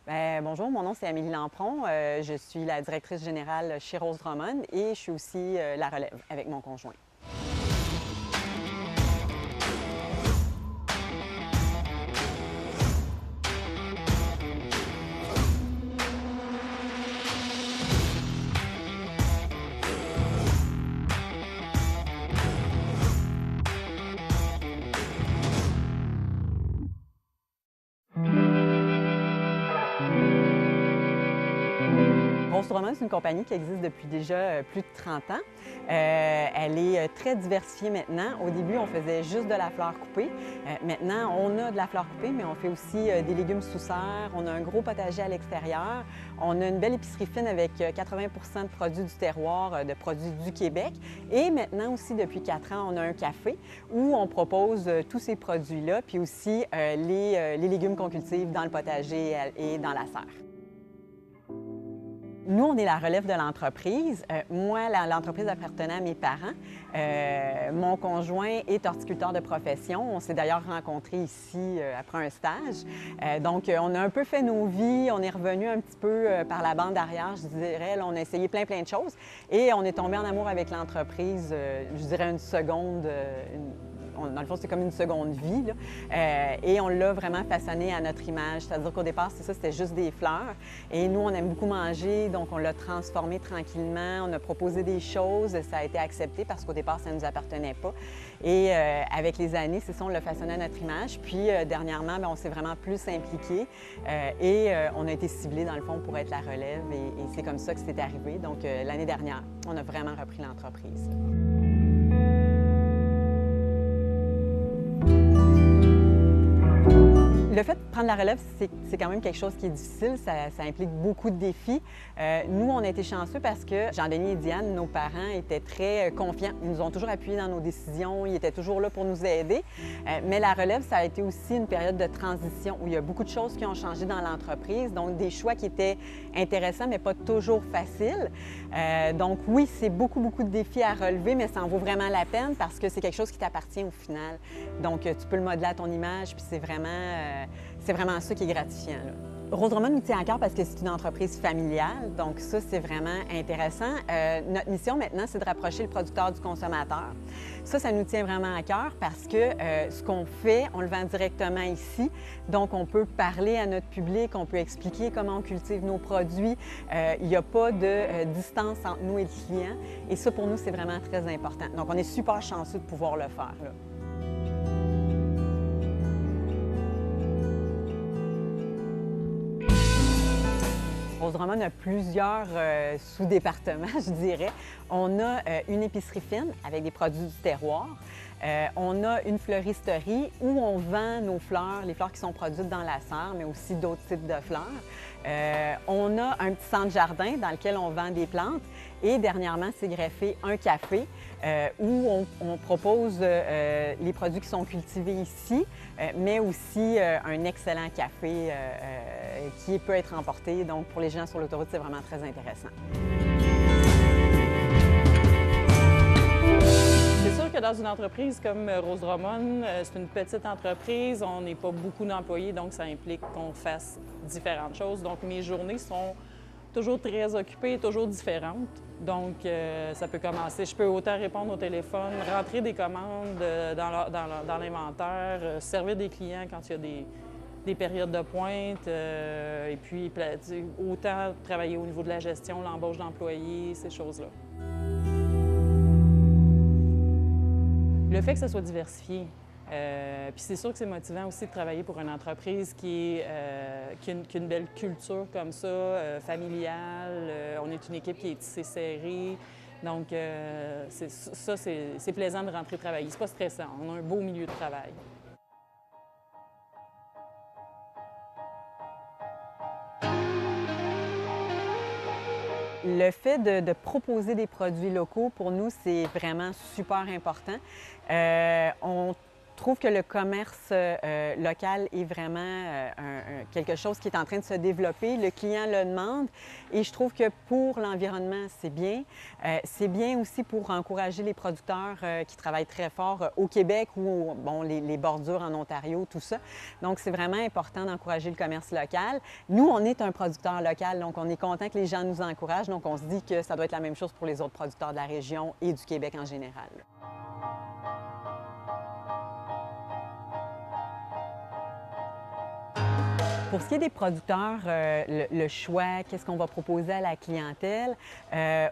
Bonjour, mon nom c'est Amélie Lampron. Je suis la directrice générale chez Rose Drummond et je suis aussi la relève avec mon conjoint. Rose Drummond, c'est une compagnie qui existe depuis déjà plus de 30 ans. Elle est très diversifiée maintenant. Au début, on faisait juste de la fleur coupée. Maintenant, on a de la fleur coupée, mais on fait aussi des légumes sous serre. On a un gros potager à l'extérieur. On a une belle épicerie fine avec 80 de produits du terroir, de produits du Québec. Et maintenant aussi, depuis 4 ans, on a un café où on propose tous ces produits-là, puis aussi les légumes qu'on cultive dans le potager et dans la serre. Nous, on est la relève de l'entreprise. Moi, l'entreprise appartenait à mes parents. Mon conjoint est horticulteur de profession. On s'est d'ailleurs rencontrés ici après un stage. Donc, on a un peu fait nos vies. On est revenu un petit peu par la bande arrière, je dirais. Là, on a essayé plein de choses. Et on est tombé en amour avec l'entreprise, je dirais une seconde, dans le fond, c'est comme une seconde vie, là. Et on l'a vraiment façonné à notre image. C'est-à-dire qu'au départ, c'était juste des fleurs. Et nous, on aime beaucoup manger, donc on l'a transformé tranquillement. On a proposé des choses, ça a été accepté parce qu'au départ, ça ne nous appartenait pas. Et avec les années, c'est ça, on l'a façonné à notre image. Puis dernièrement, on s'est vraiment plus impliqué et on a été ciblé, dans le fond, pour être la relève. Et c'est comme ça que c'est arrivé. Donc l'année dernière, on a vraiment repris l'entreprise. Le fait de prendre la relève, c'est quand même quelque chose qui est difficile, ça implique beaucoup de défis. Nous, on a été chanceux parce que Jean-Denis et Diane, nos parents, étaient très confiants. Ils nous ont toujours appuyés dans nos décisions, ils étaient toujours là pour nous aider. Mais la relève, ça a été aussi une période de transition où il y a beaucoup de choses qui ont changé dans l'entreprise, donc des choix qui étaient intéressants, mais pas toujours faciles. Donc oui, c'est beaucoup de défis à relever, mais ça en vaut vraiment la peine parce que c'est quelque chose qui t'appartient au final. Donc tu peux le modeler à ton image, puis c'est vraiment ça qui est gratifiant, là. Rose Drummond nous tient à cœur parce que c'est une entreprise familiale, donc ça, c'est vraiment intéressant. Notre mission maintenant, c'est de rapprocher le producteur du consommateur. Ça nous tient vraiment à cœur parce que ce qu'on fait, on le vend directement ici, donc on peut parler à notre public, on peut expliquer comment on cultive nos produits. Il n'y a pas de distance entre nous et le client, et ça, pour nous, c'est vraiment très important. Donc, on est super chanceux de pouvoir le faire, là. Rose Drummond a plusieurs sous-départements, je dirais. On a une épicerie fine avec des produits du terroir. On a une fleuristerie où on vend nos fleurs, les fleurs qui sont produites dans la serre, mais aussi d'autres types de fleurs. On a un petit centre jardin dans lequel on vend des plantes. Et dernièrement, s'est greffé un café où on propose les produits qui sont cultivés ici, mais aussi un excellent café qui peut être emporté. Donc, pour les gens sur l'autoroute, c'est vraiment très intéressant. C'est sûr que dans une entreprise comme Rose Drummond, c'est une petite entreprise, on n'est pas beaucoup d'employés, donc ça implique qu'on fasse différentes choses. Donc, mes journées sont toujours très occupées, toujours différentes. Donc, ça peut commencer, je peux autant répondre au téléphone, rentrer des commandes dans l'inventaire, servir des clients quand il y a des périodes de pointe, et puis autant travailler au niveau de la gestion, l'embauche d'employés, ces choses-là. Le fait que ça soit diversifié, puis c'est sûr que c'est motivant aussi de travailler pour une entreprise qui a une belle culture comme ça, familiale. On est une équipe qui est tissée serrée. Donc, c'est plaisant de rentrer travailler. C'est pas stressant. On a un beau milieu de travail. Le fait de proposer des produits locaux, pour nous, c'est vraiment super important. On trouve que le commerce local est vraiment quelque chose qui est en train de se développer. Le client le demande et je trouve que pour l'environnement, c'est bien. C'est bien aussi pour encourager les producteurs qui travaillent très fort au Québec ou bon, les bordures en Ontario, tout ça. Donc, c'est vraiment important d'encourager le commerce local. Nous, on est un producteur local, donc on est content que les gens nous encouragent. Donc, on se dit que ça doit être la même chose pour les autres producteurs de la région et du Québec en général. Pour ce qui est des producteurs, le choix, qu'est-ce qu'on va proposer à la clientèle,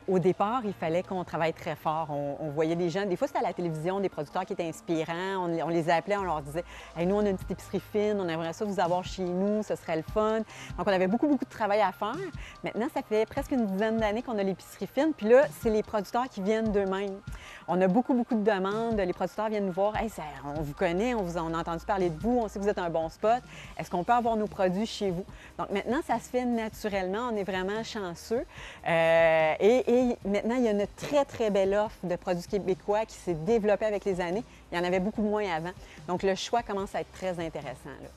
au départ, il fallait qu'on travaille très fort. On voyait des gens, des fois c'était à la télévision, des producteurs qui étaient inspirants, on les appelait, on leur disait hey, « nous, on a une petite épicerie fine, on aimerait ça vous avoir chez nous, ce serait le fun ». Donc, on avait beaucoup de travail à faire. Maintenant, ça fait presque une dizaine d'années qu'on a l'épicerie fine, puis là, c'est les producteurs qui viennent d'eux-mêmes. On a beaucoup de demandes, les producteurs viennent nous voir « Hey, on vous connaît, on a entendu parler de vous, on sait que vous êtes un bon spot, est-ce qu'on peut avoir nos produits chez vous. » Donc maintenant, ça se fait naturellement, on est vraiment chanceux. Et maintenant, il y a une très belle offre de produits québécois qui s'est développée avec les années. Il y en avait beaucoup moins avant. Donc le choix commence à être très intéressant, là.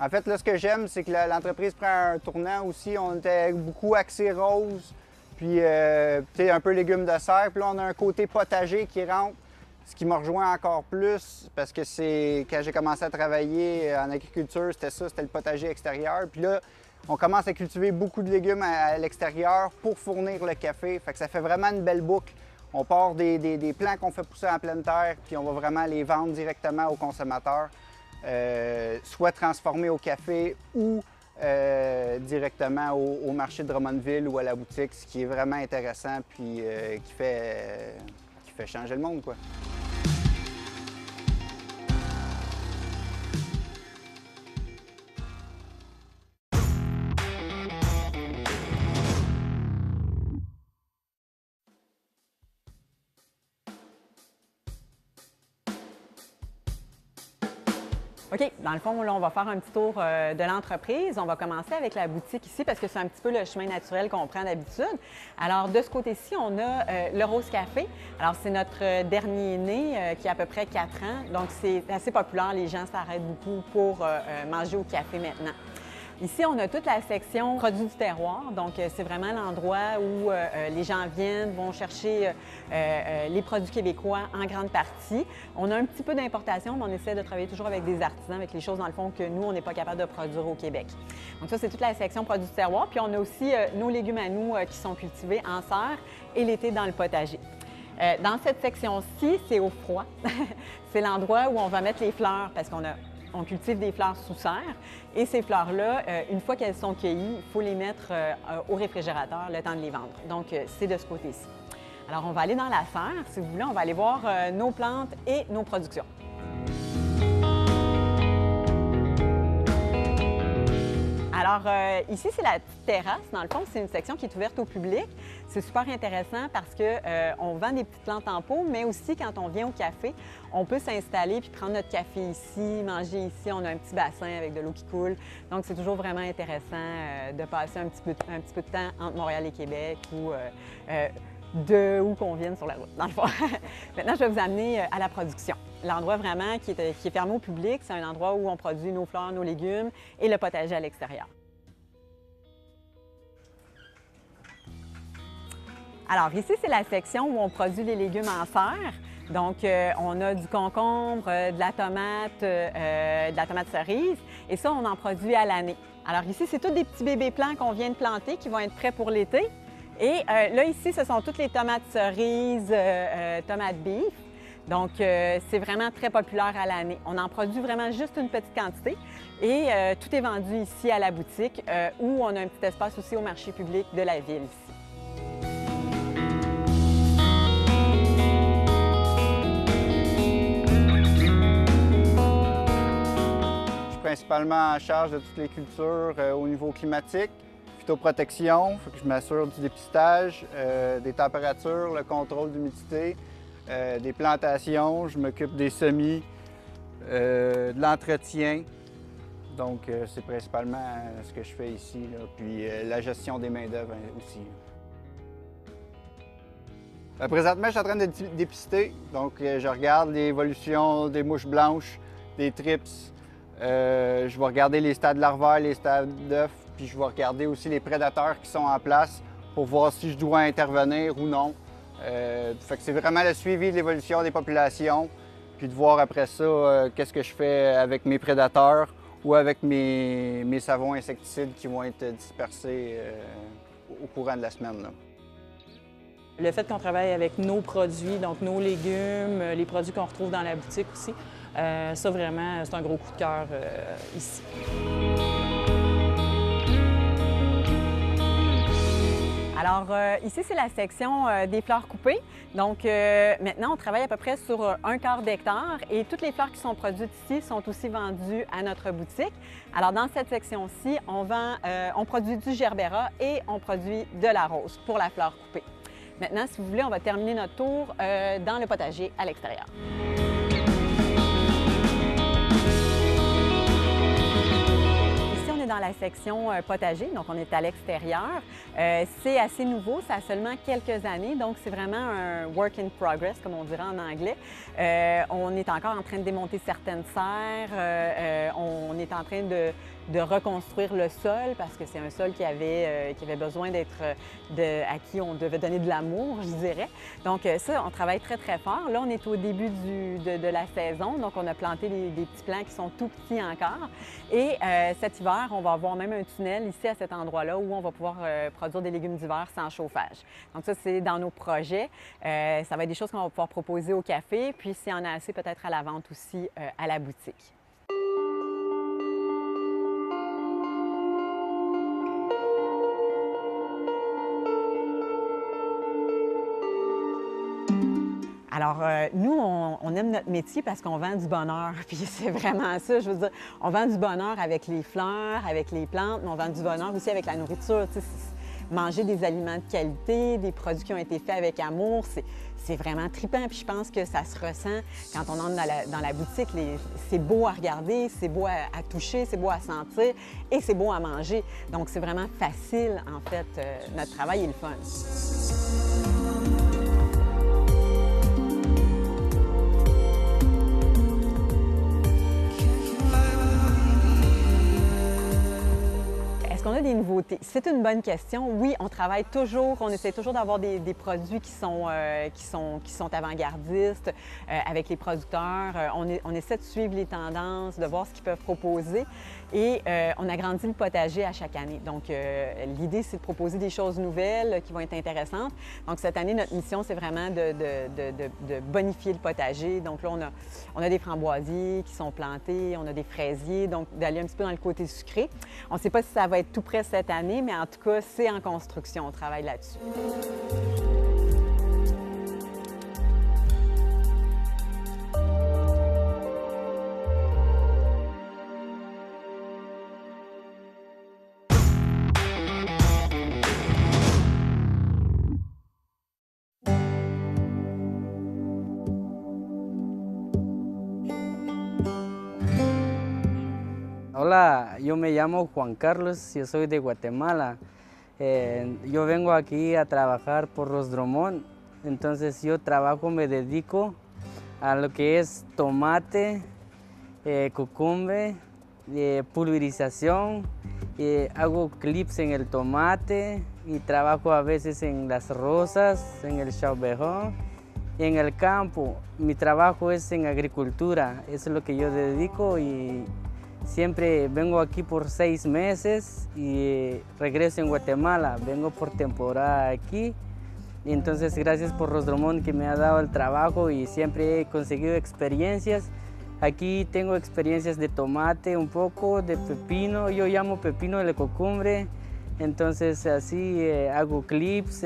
En fait, là, ce que j'aime, c'est que l'entreprise prend un tournant aussi. On était beaucoup axé rose, puis tu sais, un peu légumes de serre. Puis là, on a un côté potager qui rentre. Ce qui m'a rejoint encore plus, parce que c'est quand j'ai commencé à travailler en agriculture, c'était ça, c'était le potager extérieur. Puis là, on commence à cultiver beaucoup de légumes à l'extérieur pour fournir le café. Fait que ça fait vraiment une belle boucle. On part des plants qu'on fait pousser en pleine terre, puis on va vraiment les vendre directement aux consommateurs, soit transformés au café ou directement au marché de Drummondville ou à la boutique, ce qui est vraiment intéressant, puis qui fait changer le monde, quoi. OK, dans le fond, là, on va faire un petit tour de l'entreprise. On va commencer avec la boutique ici parce que c'est un petit peu le chemin naturel qu'on prend d'habitude. Alors, de ce côté-ci, on a le Rose Café. Alors, c'est notre dernier né qui a à peu près 4 ans. Donc, c'est assez populaire. Les gens s'arrêtent beaucoup pour manger au café maintenant. Ici, on a toute la section produits du terroir. Donc, c'est vraiment l'endroit où les gens viennent, vont chercher les produits québécois en grande partie. On a un petit peu d'importation, mais on essaie de travailler toujours avec des artisans, avec les choses, dans le fond, que nous, on n'est pas capable de produire au Québec. Donc, ça, c'est toute la section produits du terroir. Puis, on a aussi nos légumes à nous qui sont cultivés en serre et l'été dans le potager. Dans cette section-ci, c'est au froid. C'est l'endroit où on va mettre les fleurs parce on cultive des fleurs sous serre et ces fleurs-là, une fois qu'elles sont cueillies, il faut les mettre au réfrigérateur le temps de les vendre. Donc, c'est de ce côté-ci. Alors, on va aller dans la serre, si vous voulez, on va aller voir nos plantes et nos productions. Alors, ici, c'est la petite terrasse. Dans le fond, c'est une section qui est ouverte au public. C'est super intéressant parce qu'on vend des petites plantes en pot, mais aussi, quand on vient au café, on peut s'installer puis prendre notre café ici, manger ici. On a un petit bassin avec de l'eau qui coule. Donc, c'est toujours vraiment intéressant de passer un petit peu de temps entre Montréal et Québec ou de où qu'on vienne sur la route, dans le fond. Maintenant, je vais vous amener à la production. L'endroit vraiment qui est fermé au public, c'est un endroit où on produit nos fleurs, nos légumes et le potager à l'extérieur. Alors ici, c'est la section où on produit les légumes en serre. Donc, on a du concombre, de la tomate cerise et ça, on en produit à l'année. Alors ici, c'est tous des petits bébés plants qu'on vient de planter qui vont être prêts pour l'été. Et là, ici, ce sont toutes les tomates cerises, tomates beef. Donc, c'est vraiment très populaire à l'année. On en produit vraiment juste une petite quantité et tout est vendu ici à la boutique où on a un petit espace aussi au marché public de la ville ici. Je suis principalement en charge de toutes les cultures au niveau climatique. Phytoprotection, il faut que je m'assure du dépistage, des températures, le contrôle d'humidité, des plantations, je m'occupe des semis, de l'entretien. Donc, c'est principalement ce que je fais ici, là. Puis la gestion des main-d'œuvre aussi. Présentement, je suis en train de dépister. Donc, je regarde l'évolution des mouches blanches, des thrips. Je vais regarder les stades larvaires, les stades d'œufs, puis je vais regarder aussi les prédateurs qui sont en place pour voir si je dois intervenir ou non. Fait que c'est vraiment le suivi de l'évolution des populations, puis de voir après ça qu'est-ce que je fais avec mes prédateurs ou avec mes savons insecticides qui vont être dispersés au courant de la semaine, là. Le fait qu'on travaille avec nos produits, donc nos légumes, les produits qu'on retrouve dans la boutique aussi, ça vraiment, c'est un gros coup de cœur ici. Alors, ici, c'est la section des fleurs coupées. Donc, maintenant, on travaille à peu près sur 1/4 d'hectare et toutes les fleurs qui sont produites ici sont aussi vendues à notre boutique. Alors, dans cette section-ci, on produit du gerbera et on produit de la rose pour la fleur coupée. Maintenant, si vous voulez, on va terminer notre tour dans le potager à l'extérieur. Dans la section potager, donc on est à l'extérieur. C'est assez nouveau, ça a seulement quelques années, donc c'est vraiment un work in progress, comme on dirait en anglais. On est encore en train de démonter certaines serres, on est en train de reconstruire le sol parce que c'est un sol qui avait besoin d'être, à qui on devait donner de l'amour, je dirais. Donc ça, on travaille très, très fort. Là, on est au début de la saison, donc on a planté des petits plants qui sont tout petits encore. Et cet hiver, on va avoir même un tunnel ici à cet endroit-là où on va pouvoir produire des légumes d'hiver sans chauffage. Donc ça, c'est dans nos projets. Ça va être des choses qu'on va pouvoir proposer au café, puis s'il y en a assez, peut-être à la vente aussi à la boutique. Alors, nous, on aime notre métier parce qu'on vend du bonheur. Puis c'est vraiment ça, je veux dire, on vend du bonheur avec les fleurs, avec les plantes, mais on vend du bonheur aussi avec la nourriture. Tu sais, manger des aliments de qualité, des produits qui ont été faits avec amour, c'est vraiment trippant. Puis je pense que ça se ressent quand on entre dans la boutique. C'est beau à regarder, c'est beau à toucher, c'est beau à sentir et c'est beau à manger. Donc, c'est vraiment facile, en fait. Notre travail est le fun. Est-ce qu'on a des nouveautés? C'est une bonne question. Oui, on travaille toujours, on essaie toujours d'avoir des produits qui sont avant-gardistes avec les producteurs. On essaie de suivre les tendances, de voir ce qu'ils peuvent proposer. Et on agrandit le potager à chaque année. Donc, l'idée, c'est de proposer des choses nouvelles qui vont être intéressantes. Donc, cette année, notre mission, c'est vraiment de bonifier le potager. Donc là, on a des framboisiers qui sont plantés, on a des fraisiers, donc d'aller un petit peu dans le côté sucré. On ne sait pas si ça va être tout prêt cette année, mais en tout cas, c'est en construction. On travaille là-dessus. Hola, yo me llamo Juan Carlos, yo soy de Guatemala. Yo vengo aquí a trabajar por Rosdromón, entonces yo me dedico a lo que es tomate, cucumbe, pulverización, hago clips en el tomate y trabajo a veces en las rosas, en el chaubejon. En el campo, mi trabajo es en agricultura, eso es lo que yo dedico y siempre vengo aquí por 6 meses y regreso en Guatemala, vengo por temporada aquí. Y entonces gracias por Rosdromón que me ha dado el trabajo y siempre he conseguido experiencias. Aquí tengo experiencias de tomate un poco, de pepino, yo llamo pepino de cocumbre. Entonces así hago clips,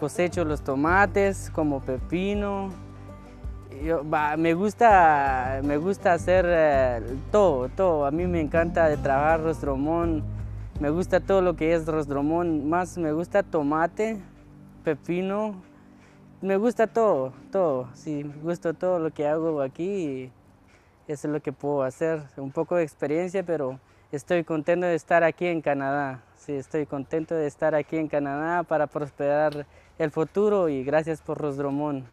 cosecho los tomates como pepino. Me gusta hacer todo. A mí me encanta trabajar Rosdromón. Me gusta todo lo que es Rosdromón. Más me gusta tomate, pepino. Me gusta todo. Sí, me gusta todo lo que hago aquí. Y eso es lo que puedo hacer. Un poco de experiencia, pero estoy contento de estar aquí en Canadá. Sí, estoy contento de estar aquí en Canadá para prosperar el futuro y gracias por Rosdromón.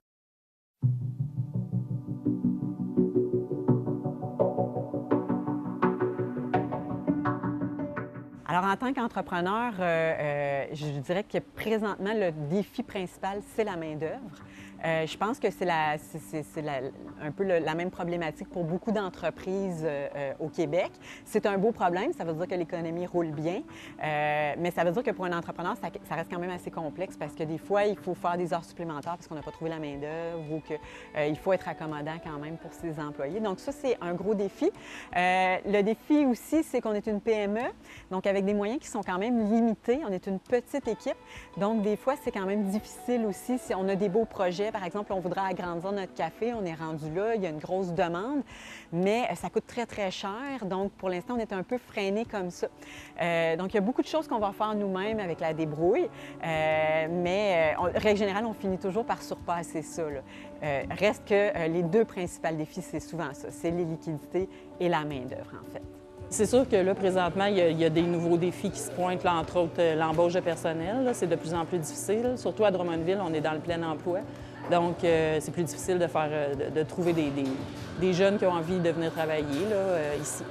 Alors, en tant qu'entrepreneur, je dirais que présentement, le défi principal, c'est la main-d'œuvre. Je pense que c'est un peu la même problématique pour beaucoup d'entreprises au Québec. C'est un beau problème, ça veut dire que l'économie roule bien, mais ça veut dire que pour un entrepreneur, ça reste quand même assez complexe parce que des fois, il faut faire des heures supplémentaires parce qu'on n'a pas trouvé la main-d'œuvre ou qu'il faut être accommodant quand même pour ses employés. Donc ça, c'est un gros défi. Le défi aussi, c'est qu'on est une PME, donc avec des moyens qui sont quand même limités. On est une petite équipe, donc des fois, c'est quand même difficile aussi si on a des beaux projets. Par exemple, on voudrait agrandir notre café, on est rendu là, il y a une grosse demande, mais ça coûte très, très cher. Donc, pour l'instant, on est un peu freiné comme ça. Donc, il y a beaucoup de choses qu'on va faire nous-mêmes avec la débrouille, mais règle générale, on finit toujours par surpasser ça. Reste que les deux principaux défis, c'est souvent ça, c'est les liquidités et la main-d'œuvre, en fait. C'est sûr que là, présentement, il y a des nouveaux défis qui se pointent, là, entre autres l'embauche de personnel. C'est de plus en plus difficile. Surtout à Drummondville, on est dans le plein emploi. Donc, c'est plus difficile de trouver des jeunes qui ont envie de venir travailler là, ici.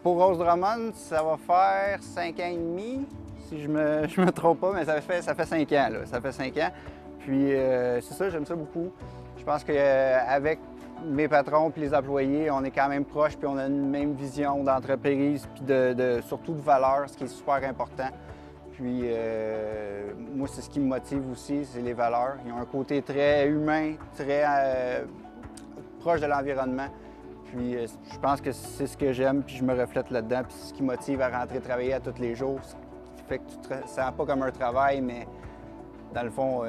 Pour Rosdromón, ça va faire 5 ans et demi, si je me trompe pas, mais ça fait 5 ans. Là. Ça fait 5 ans. Puis, c'est ça, j'aime ça beaucoup. Je pense qu'avec mes patrons et les employés, on est quand même proches, puis on a une même vision d'entreprise, puis surtout de valeur, ce qui est super important. Puis moi, c'est ce qui me motive aussi, c'est les valeurs. Ils ont un côté très humain, très proche de l'environnement. Puis je pense que c'est ce que j'aime, puis je me reflète là-dedans, puis c'est ce qui motive à rentrer travailler à tous les jours. Ce qui fait que tu te sens pas comme un travail, mais dans le fond,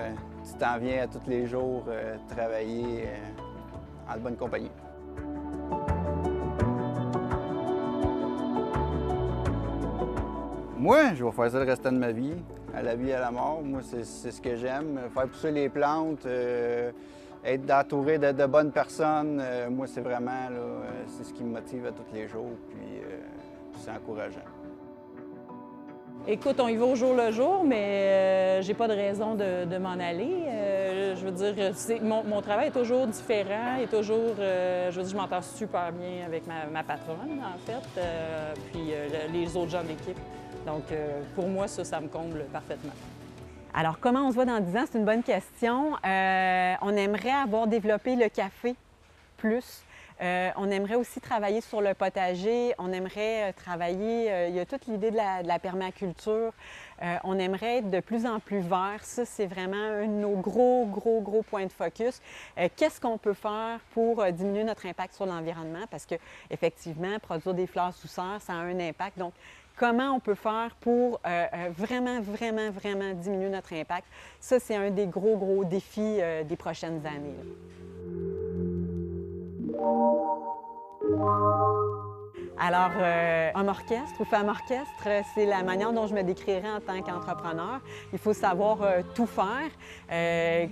tu t'en viens à tous les jours travailler en bonne compagnie. Moi, je vais faire ça le restant de ma vie, à la vie et à la mort. Moi, c'est ce que j'aime. Faire pousser les plantes, être entouré de bonnes personnes. Moi, c'est vraiment, c'est ce qui me motive à tous les jours, puis c'est encourageant. Écoute, on y va au jour le jour, mais j'ai pas de raison de m'en aller. Je veux dire, mon travail est toujours différent et toujours, je veux dire, je m'entends super bien avec ma patronne, en fait, puis les autres gens de l'équipe. Donc, pour moi, ça me comble parfaitement. Alors, comment on se voit dans 10 ans? C'est une bonne question. On aimerait avoir développé le café plus. On aimerait aussi travailler sur le potager. On aimerait travailler, il y a toute l'idée de la permaculture. On aimerait être de plus en plus vert. Ça, c'est vraiment un de nos gros points de focus. Qu'est-ce qu'on peut faire pour diminuer notre impact sur l'environnement? Parce qu'effectivement, produire des fleurs sous serre, ça a un impact. Donc, comment on peut faire pour vraiment diminuer notre impact? Ça, c'est un des gros défis des prochaines années. Alors, homme orchestre ou femme orchestre, c'est la manière dont je me décrirais en tant qu'entrepreneur. Il faut savoir tout faire.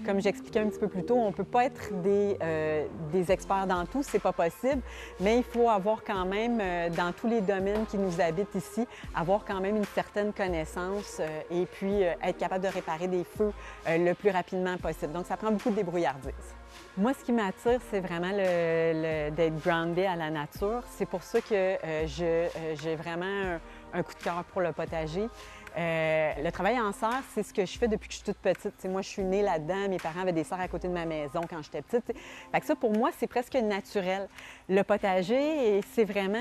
Comme j'expliquais un petit peu plus tôt, on ne peut pas être des experts dans tout, c'est pas possible, mais il faut avoir quand même, dans tous les domaines qui nous habitent ici, avoir quand même une certaine connaissance et puis être capable de réparer des feux le plus rapidement possible. Donc, ça prend beaucoup de débrouillardise. Moi, ce qui m'attire, c'est vraiment d'être groundé à la nature. C'est pour ça que j'ai vraiment un coup de cœur pour le potager. Le travail en serre, c'est ce que je fais depuis que je suis toute petite. T'sais, moi, je suis née là-dedans. Mes parents avaient des serres à côté de ma maison quand j'étais petite. Fait que ça, pour moi, c'est presque naturel. Le potager, c'est vraiment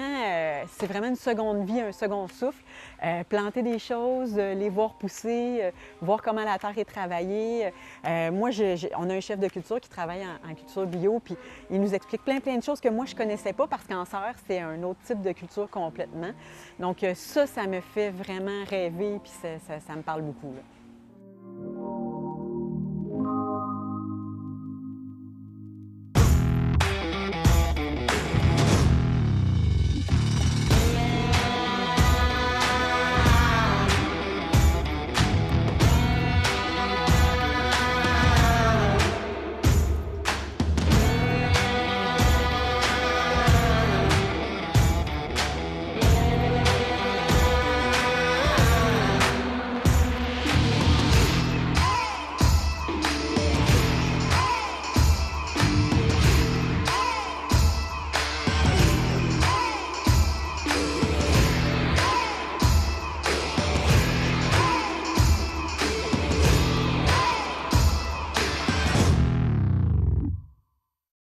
une seconde vie, un second souffle. Planter des choses, les voir pousser, voir comment la terre est travaillée. Moi, on a un chef de culture qui travaille en culture bio, puis il nous explique plein de choses que moi, je ne connaissais pas parce qu'en serre, c'est un autre type de culture complètement. Donc ça me fait vraiment rêver, puis ça me parle beaucoup, là.